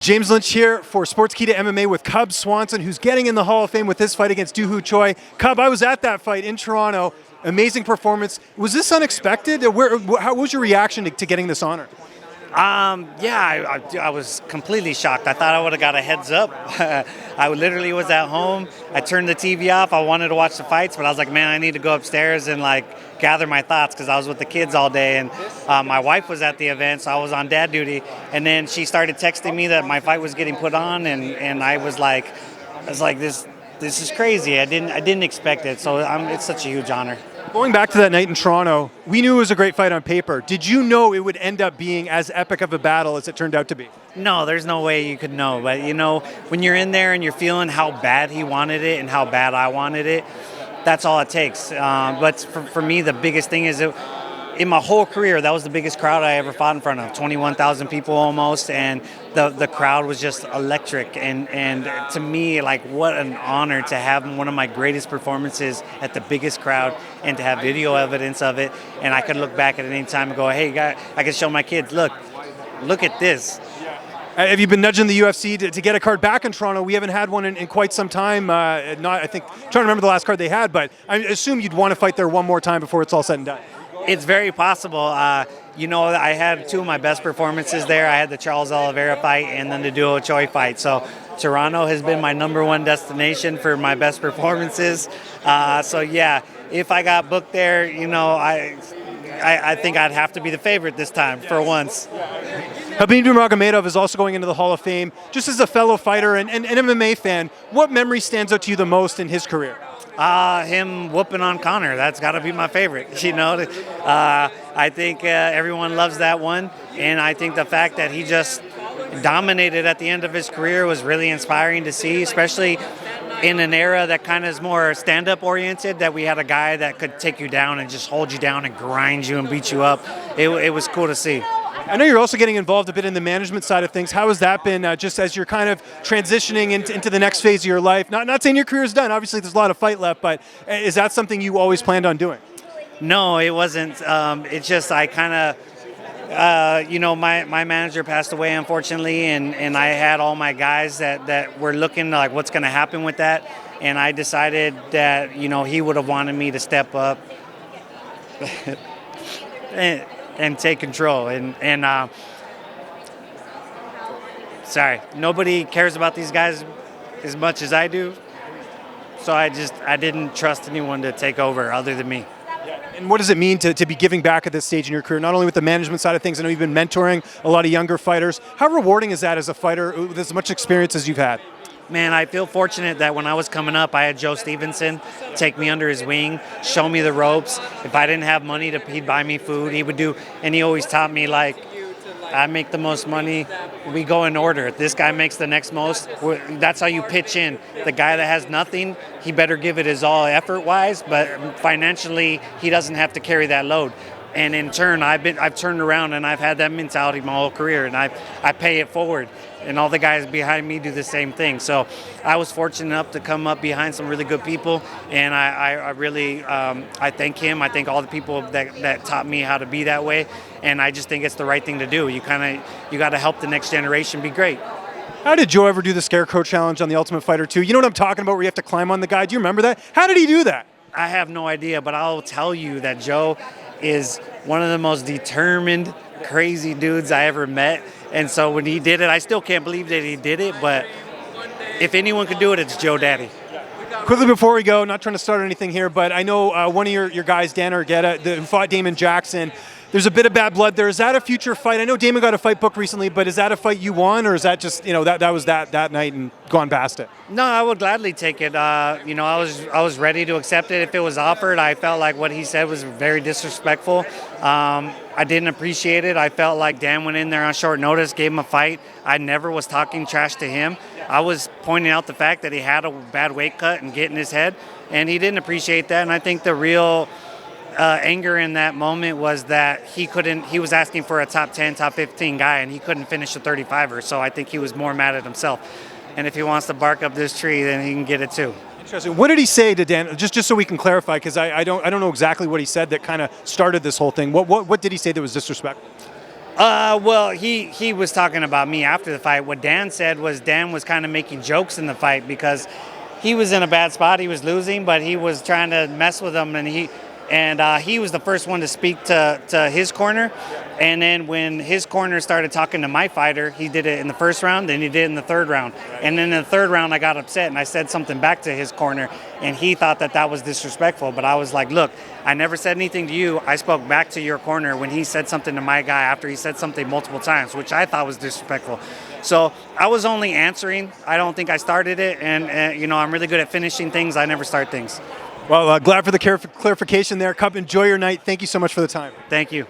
James Lynch here for Sportskeeda MMA with Cub Swanson, who's getting in the Hall of Fame with his fight against Doo Ho Choi. Cub, I was at that fight in Toronto. Amazing performance. Was this unexpected? How was your reaction to getting this honor? I was completely shocked. I thought I would have got a heads up. I literally was at home. I turned the TV off. I wanted to watch the fights, but I was like, man, I need to go upstairs and gather my thoughts because I was with the kids all day. And my wife was at the event, so I was on dad duty. And then she started texting me that my fight was getting put on, and I was like, this is crazy. I didn't expect it. So it's such a huge honor. Going back to that night in Toronto, we knew it was a great fight on paper. Did you know it would end up being as epic of a battle as it turned out to be? No, there's no way you could know. But, when you're in there and you're feeling how bad he wanted it and how bad I wanted it, that's all it takes. But for me, the biggest thing is in my whole career, that was the biggest crowd I ever fought in front of, 21,000 people almost, and the crowd was just electric. And to me, what an honor to have one of my greatest performances at the biggest crowd and to have video evidence of it. And I could look back at it any time and go, hey, I can show my kids, look at this. Have you been nudging the UFC to get a card back in Toronto? We haven't had one in quite some time. I'm trying to remember the last card they had, but I assume you'd want to fight there one more time before it's all said and done. It's very possible. I had two of my best performances there. I had the Charles Oliveira fight and then the Doo Ho Choi fight. So Toronto has been my number one destination for my best performances. If I got booked there, I think I'd have to be the favorite this time for once. Khabib Nurmagomedov is also going into the Hall of Fame. Just as a fellow fighter and an MMA fan, what memory stands out to you the most in his career? Him whooping on Conor. That's got to be my favorite. I think everyone loves that one, and I think the fact that he just dominated at the end of his career was really inspiring to see, especially in an era that kind of is more stand-up oriented, that we had a guy that could take you down and just hold you down and grind you and beat you up. It was cool to see. I know you're also getting involved a bit in the management side of things. How has that been just as you're kind of transitioning into the next phase of your life? Not saying your career's done. Obviously, there's a lot of fight left, but is that something you always planned on doing? No, it wasn't. It's just I kind of, my manager passed away, unfortunately, and I had all my guys that were looking like what's going to happen with that. And I decided that, he would have wanted me to step up and take control. Sorry, nobody cares about these guys as much as I do. So I didn't trust anyone to take over other than me. And what does it mean to be giving back at this stage in your career, not only with the management side of things? I know you've been mentoring a lot of younger fighters. How rewarding is that as a fighter with as much experience as you've had? Man, I feel fortunate that when I was coming up, I had Joe Stevenson take me under his wing, show me the ropes. If I didn't have money, he'd buy me food. And he always taught me, I make the most money, we go in order. This guy makes the next most. That's how you pitch in. The guy that has nothing, he better give it his all effort-wise, but financially, he doesn't have to carry that load. And in turn, I've turned around and I've had that mentality my whole career, and I pay it forward. And all the guys behind me do the same thing. So I was fortunate enough to come up behind some really good people, and I really I thank him. I thank all the people that taught me how to be that way, and I just think it's the right thing to do. You got to help the next generation be great. How did Joe ever do the Scarecrow Challenge on The Ultimate Fighter 2? You know what I'm talking about, where you have to climb on the guy? Do you remember that? How did he do that? I have no idea, but I'll tell you that Joe is one of the most determined, crazy dudes I ever met. And so when he did it, I still can't believe that he did it, but if anyone could do it, it's Joe Daddy. Quickly before we go, not trying to start anything here, but I know one of your guys, Dan Argueta, who fought Damon Jackson, there's a bit of bad blood there. Is that a future fight? I know Damon got a fight booked recently, but is that a fight you won, or is that just, that was that night and gone past it? No, I would gladly take it. I was ready to accept it if it was offered. I felt like what he said was very disrespectful. I didn't appreciate it. I felt like Dan went in there on short notice, gave him a fight. I never was talking trash to him. I was pointing out the fact that he had a bad weight cut and get in his head, and he didn't appreciate that. And I think the real anger in that moment was that he was asking for a top 10, top 15 guy, and he couldn't finish a 35er. So I think he was more mad at himself. And if he wants to bark up this tree, then he can get it too. Interesting. What did he say to Dan? Just so we can clarify, because I don't know exactly what he said that kind of started this whole thing. What did he say that was disrespectful? Well, he was talking about me after the fight. What Dan said was Dan was kind of making jokes in the fight because he was in a bad spot. He was losing, but he was trying to mess with him, and he was the first one to speak to his corner. And then when his corner started talking to my fighter, he did it in the first round, then he did it in the third round. And then in the third round, I got upset and I said something back to his corner, and he thought that was disrespectful. But I was like, look, I never said anything to you. I spoke back to your corner when he said something to my guy after he said something multiple times, which I thought was disrespectful. So I was only answering. I don't think I started it. And I'm really good at finishing things. I never start things. Well, glad for the clarification there. Cub, enjoy your night. Thank you so much for the time. Thank you.